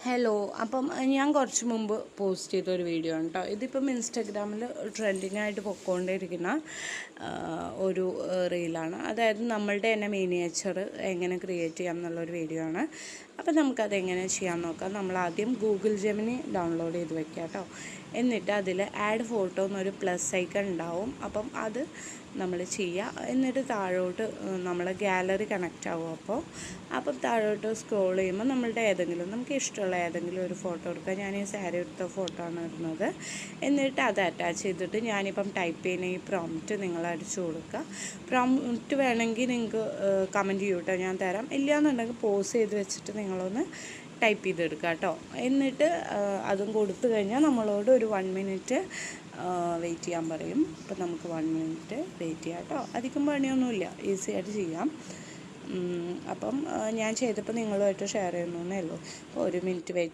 Hello. അപ്പം ഞാൻ കുറച്ച് മുമ്പ് പോസ്റ്റ് ചെയ്തൊരു വീഡിയോ ആണ് കേട്ടോ. ഇതിപ്പം ഇൻസ്റ്റാഗ്രാമിൽ ട്രെൻഡിങ് ആയിട്ട് പൊയ്ക്കൊണ്ടിരിക്കുന്ന ഒരു റീലാണ്. അതായത് നമ്മളുടെ തന്നെ മിനിയേച്ചർ എങ്ങനെ ക്രിയേറ്റ് ചെയ്യാം എന്നുള്ളൊരു വീഡിയോ ആണ്. അപ്പം നമുക്കതെങ്ങനെ ചെയ്യാൻ നോക്കാം. നമ്മളാദ്യം ഗൂഗിൾ ജെമിനി ഡൗൺലോഡ് ചെയ്ത് വെക്കുക കേട്ടോ. എന്നിട്ട് അതിൽ ആഡ് ഫോട്ടോ എന്നൊരു പ്ലസ് ഐക്കൺ ഉണ്ടാവും. അപ്പം അത് നമ്മൾ ചെയ്യുക. എന്നിട്ട് താഴോട്ട് നമ്മൾ ഗാലറി കണക്റ്റ് ആവും. അപ്പം താഴോട്ട് സ്ക്രോൾ ചെയ്യുമ്പോൾ നമ്മളുടെ നമുക്ക് ഇഷ്ടമുള്ള ഏതെങ്കിലും ഒരു ഫോട്ടോ എടുക്കുക. ഞാൻ ഈ സാരി എടുത്ത ഫോട്ടോ ആണ് ഇടുന്നത്. എന്നിട്ട് അത് അറ്റാച്ച് ചെയ്തിട്ട് ഞാനിപ്പം ടൈപ്പ് ചെയ്യുന്ന ഈ പ്രോംപ്റ്റ് നിങ്ങൾ അടിച്ചു കൊടുക്കുക. പ്രോംപ്റ്റ് വേണമെങ്കിൽ നിങ്ങൾക്ക് കമൻറ്റ് ചെയ്യൂ കേട്ടോ, ഞാൻ തരാം. ഇല്ലയെന്നുണ്ടെങ്കിൽ പോസ് ചെയ്ത് വെച്ചിട്ട് നിങ്ങളൊന്ന് ടൈപ്പ് ചെയ്തെടുക്കുക കേട്ടോ. എന്നിട്ട് അതും കൊടുത്തു കഴിഞ്ഞാൽ നമ്മളോട് ഒരു 1 മിനിറ്റ് വെയിറ്റ് ചെയ്യാൻ പറയും. അപ്പം നമുക്ക് 1 മിനിറ്റ് വെയിറ്റ് ചെയ്യാം കേട്ടോ. അധികം പണിയൊന്നുമില്ല, ഈസി ആയിട്ട് ചെയ്യാം. അപ്പം ഞാൻ ചെയ്തപ്പോൾ നിങ്ങളുമായിട്ട് ഷെയർ ചെയ്യുന്നേ ഉള്ളൂ. അപ്പോൾ 1 മിനിറ്റ് വെയിറ്റ്